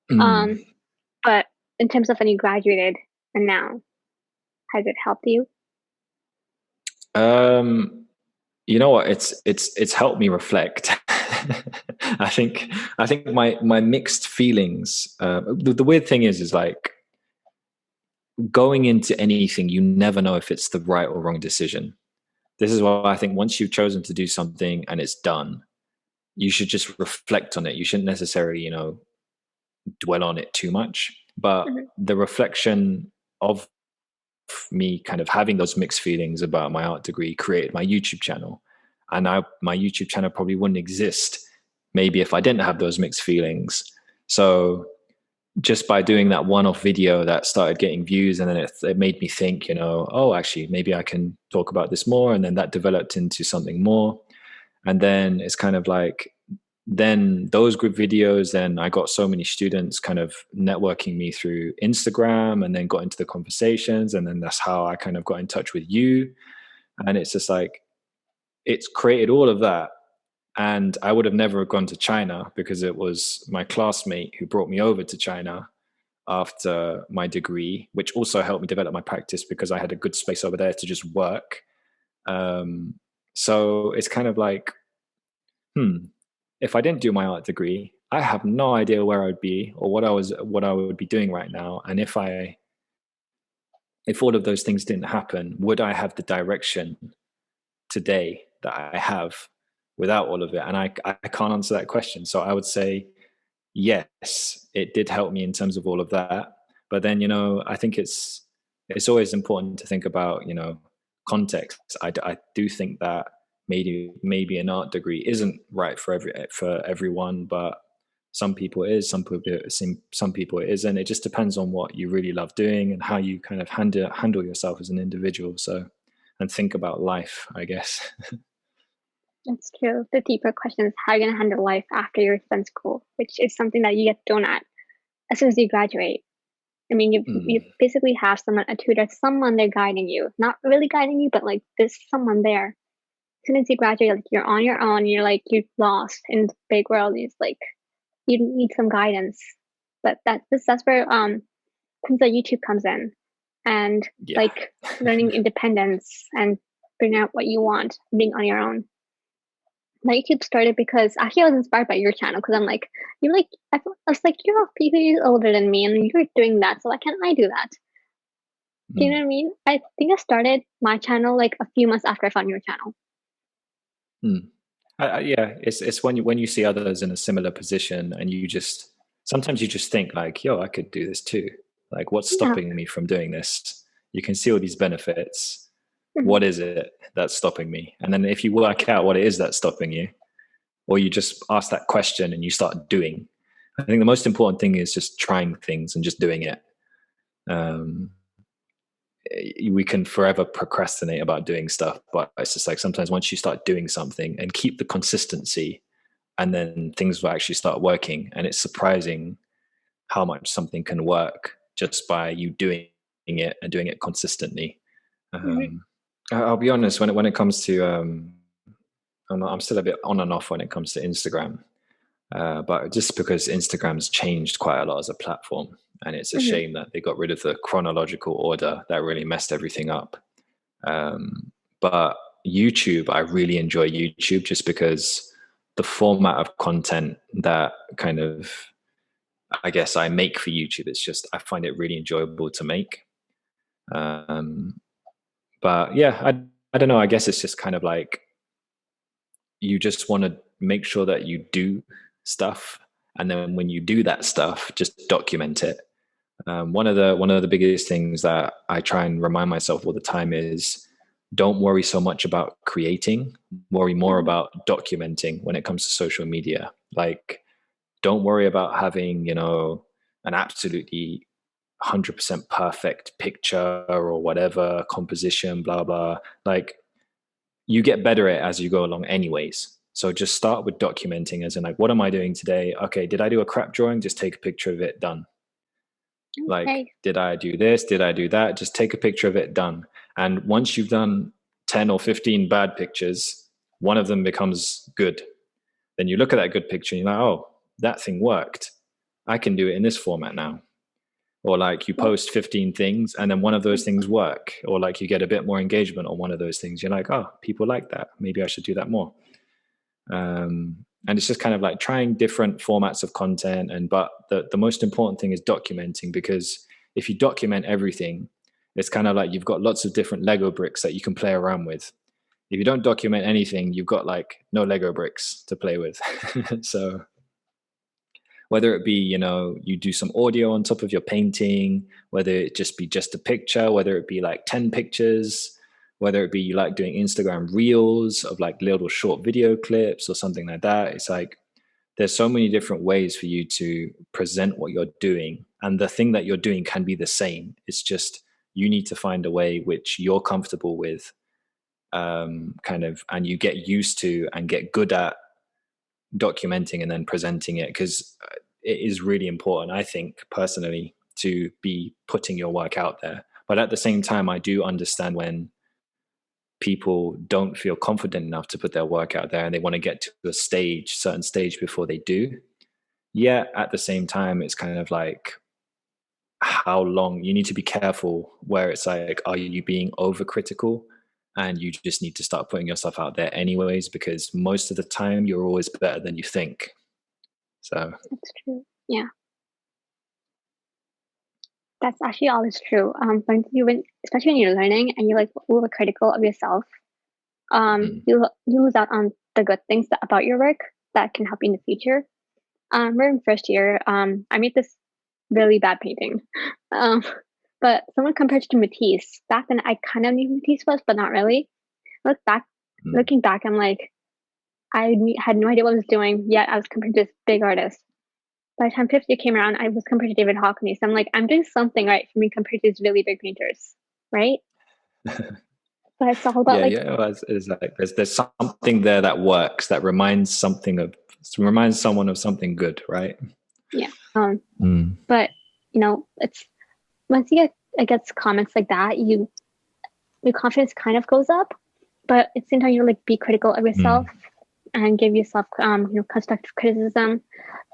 But in terms of when you graduated and now, has it helped you? You know what? It's helped me reflect. I think my mixed feelings. The weird thing is like going into anything, you never know if it's the right or wrong decision. This is why I think once you've chosen to do something and it's done, you should just reflect on it. You shouldn't necessarily, dwell on it too much. But the reflection of me kind of having those mixed feelings about my art degree created my YouTube channel. And my YouTube channel probably wouldn't exist maybe if I didn't have those mixed feelings. So just by doing that one-off video that started getting views, and then it made me think, oh, actually, maybe I can talk about this more. And then that developed into something more. And then it's kind of like, then those group videos, then I got so many students kind of networking me through Instagram, and then got into the conversations. And then that's how I kind of got in touch with you. And it's just like, it's created all of that. And I would have never gone to China because it was my classmate who brought me over to China after my degree, which also helped me develop my practice because I had a good space over there to just work. So it's kind of like, if I didn't do my art degree, I have no idea where I would be or what I would be doing right now. And if all of those things didn't happen, would I have the direction today that I have without all of it? And I can't answer that question. So I would say, yes, it did help me in terms of all of that. But then, I think it's always important to think about, context. I do think that maybe an art degree isn't right for everyone, but Some people it is, some people it isn't. It just depends on what you really love doing and how you kind of handle yourself as an individual. So, and think about life, I guess. It's true. The deeper question is how you're going to handle life after you're done school, which is something that you get thrown at as soon as you graduate. I mean, you Mm, basically have someone, a tutor, someone there guiding you. Not really guiding you, but like there's someone there. As soon as you graduate, like you're on your own. You're like you're lost in the big world. It's like you need some guidance. But that's where things like YouTube comes in, and yeah. like learning independence and figuring out what you want, being on your own. My YouTube started because actually I was inspired by your channel because I'm like, you're like, I was like, you're a few years older than me and you're doing that, so why can't I do that? Do you know Mm, what I mean? I think I started my channel like a few months after I found your channel. mm. Yeah, it's when you see others in a similar position, and you just sometimes you just think like, yo, I could do this too. Like, what's Yeah. stopping me from doing this? You can see all these benefits. Mhm. What is it that's stopping me? And then if you work out what it is that's stopping you, or you just ask that question and you start doing, I think the most important thing is just trying things and just doing it. Um, we can forever procrastinate about doing stuff, but it's just like sometimes once you start doing something and keep the consistency, and then things will actually start working. And it's surprising how much something can work just by you doing it and doing it consistently. Mhm. um, I'll be honest, when it comes to I'm still a bit on and off when it comes to Instagram. But just because Instagram's changed quite a lot as a platform, and it's a Mhm. shame that they got rid of the chronological order that really messed everything up. But YouTube, I really enjoy YouTube just because the format of content that kind of, I guess, I make for YouTube, it's just, I find it really enjoyable to make. Um, but yeah, I don't know. I guess it's just kind of like you just want to make sure that you do stuff. And then when you do that stuff, just document it. One of the biggest things that I try and remind myself all the time is don't worry so much about creating, worry more Mhm. about documenting when it comes to social media. Like, don't worry about having, an absolutely 100% perfect picture or whatever composition, blah, blah. Like, you get better at it as you go along anyways. So just start with documenting, as in like, what am I doing today? Okay, did I do a crap drawing? Just take a picture of it, done. Like, Okay. did I do this? Did I do that? Just take a picture of it, done. And once you've done 10 or 15 bad pictures, one of them becomes good. Then you look at that good picture and you're like, oh, that thing worked. I can do it in this format now. Or like you Well, post 15 things and then one of those things work. Or like you get a bit more engagement on one of those things. You're like, oh, people like that. Maybe I should do that more. And it's just kind of like trying different formats of content. And but the most important thing is documenting, because if you document everything, it's kind of like you've got lots of different Lego bricks that you can play around with. If you don't document anything, you've got like no Lego bricks to play with. So whether it be, you do some audio on top of your painting, whether it just be just a picture, whether it be like 10 pictures, whether it be you like doing Instagram reels of like little short video clips or something like that. It's like there's so many different ways for you to present what you're doing, and the thing that you're doing can be the same. It's just you need to find a way which you're comfortable with, kind of, and you get used to and get good at documenting and then presenting it, because it is really important, I think personally, to be putting your work out there. But at the same time, I do understand when people don't feel confident enough to put their work out there and they want to get to a certain stage before they do. Yeah, at the same time, it's kind of like how long you need to be careful, where it's like, are you being overcritical? And you just need to start putting yourself out there anyways, because most of the time you're always better than you think. So that's true. Yeah, that's actually always true. Especially when you're learning and you're like overcritical of yourself, mm, you lose out on the good things about your work that can help you in the future. We're in first year. I made this really bad painting, um, but someone compared it to Matisse. Back then, I kind of knew who Matisse was, but not really. Look back, mm, Looking back, I'm like, had no idea what I was doing. Yet I was compared to this big artist. by the time 50 came around, I was compared to David Hockney. So I'm like, I'm doing something right for me compared to these really big painters, right? But it's all about like, it's like there's something there that works, that reminds someone of something good, right? yeah. But it's once you get comments like that, your confidence kind of goes up. But at the same time, you like be critical of yourself and give yourself constructive criticism,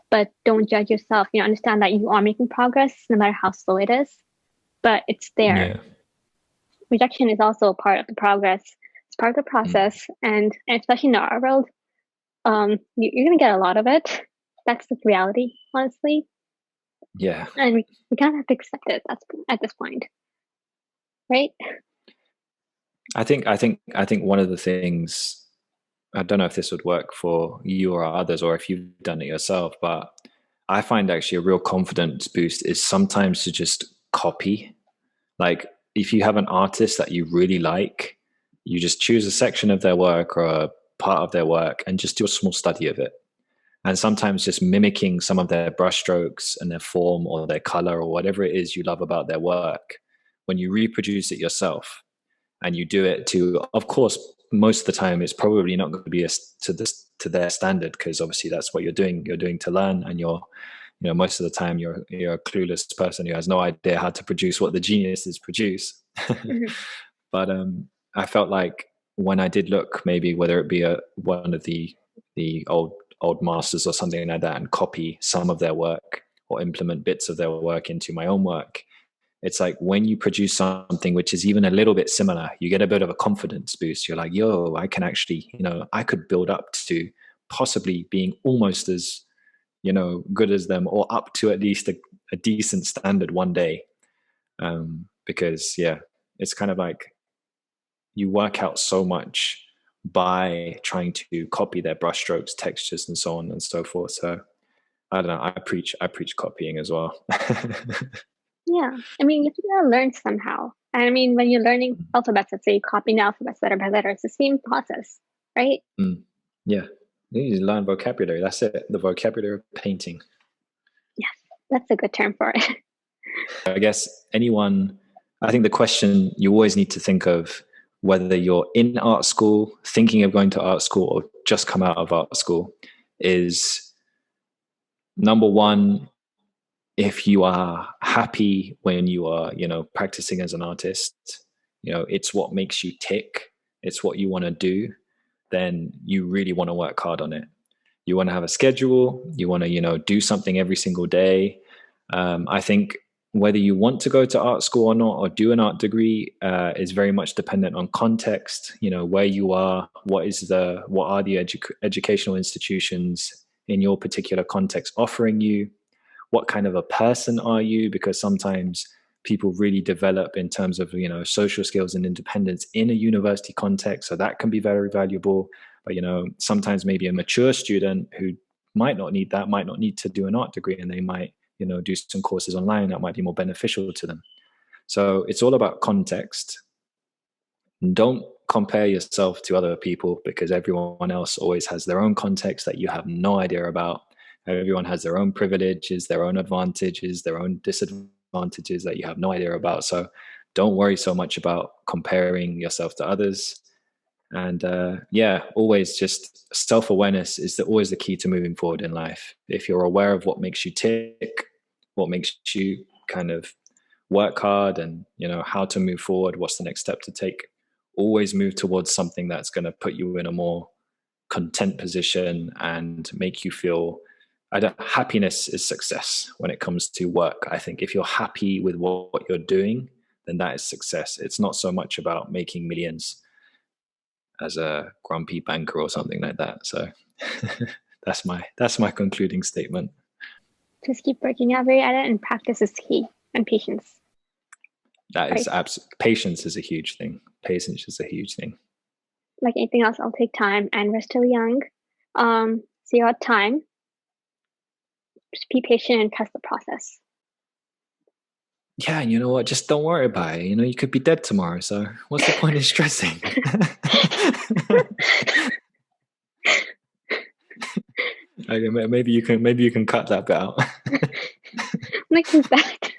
but don't judge yourself. Understand that you are making progress no matter how slow it is, but it's there. Yeah. Rejection is also a part of the progress. It's part of the process, and especially in our world, you're gonna get a lot of it. That's the reality, honestly. Yeah. And we kind of have to accept it. That's at this point, right? I think one of the things, I don't know if this would work for you or others, or if you've done it yourself, but I find actually a real confidence boost is sometimes to just copy. Like if you have an artist that you really like, you just choose a section of their work or a part of their work and just do a small study of it. And sometimes just mimicking some of their brushstrokes and their form or their color or whatever it is you love about their work, when you reproduce it yourself and you do it to, of course, most of the time it's probably not going to be to their standard, because obviously that's what you're doing to learn, and most of the time you're a clueless person who has no idea how to produce what the geniuses produce. But I felt like when I did look, maybe whether it be one of the old masters or something like that, and copy some of their work or implement bits of their work into my own work, it's like when you produce something which is even a little bit similar, you get a bit of a confidence boost. You're like, yo, I can actually, I could build up to possibly being almost as, good as them, or up to at least a decent standard one day. Because it's kind of like you work out so much by trying to copy their brushstrokes, textures, and so on and so forth. So I don't know. I preach copying as well. Yeah, I mean, you have to learn somehow. And I mean, when you're learning alphabets, let's say you copy the alphabets letter by letter, it's the same process, right? Yeah, you learn vocabulary. That's it. The vocabulary of painting. Yes, that's a good term for it. I guess I think the question you always need to think of, whether you're in art school, thinking of going to art school, or just come out of art school, is number one, if you are happy when you are, practicing as an artist, it's what makes you tick, it's what you want to do, then you really want to work hard on it. You want to have a schedule, you want to, do something every single day. I think whether you want to go to art school or not, or do an art degree, is very much dependent on context, where you are, what are the educational institutions in your particular context offering you, what kind of a person are you, because sometimes people really develop in terms of social skills and independence in a university context, so that can be very valuable. But sometimes maybe a mature student who might not need to do an art degree, and they might do some courses online that might be more beneficial to them. So it's all about context. Don't compare yourself to other people, because everyone else always has their own context that you have no idea about. Everyone has their own privileges, their own advantages, their own disadvantages that you have no idea about. So don't worry so much about comparing yourself to others. And always just self-awareness is always the key to moving forward in life. If you're aware of what makes you tick, what makes you kind of work hard, and how to move forward, what's the next step to take, always move towards something that's going to put you in a more content position and make you feel, happiness is success when it comes to work. I think if you're happy with what you're doing, then that is success. It's not so much about making millions as a grumpy banker or something like that. So that's my concluding statement. Just keep working every at it, and practice is key, and patience. That is patience is a huge thing. Patience is a huge thing. Like anything else, I'll take time, and we're still young. So you got time. Just be patient and trust the process. Yeah, and you know what? Just don't worry about it. You could be dead tomorrow, so what's the point in stressing? Okay, maybe you can cut that bit out. Like, who's that?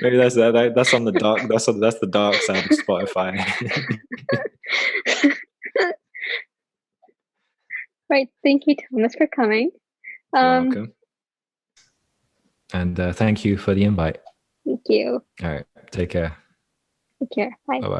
Maybe that's on the dark. That's the dark side of Spotify. Right. Thank you, Thomas, for coming. You're welcome. And thank you for the invite. Thank you. All right. Take care. Take care. Bye. Bye-bye.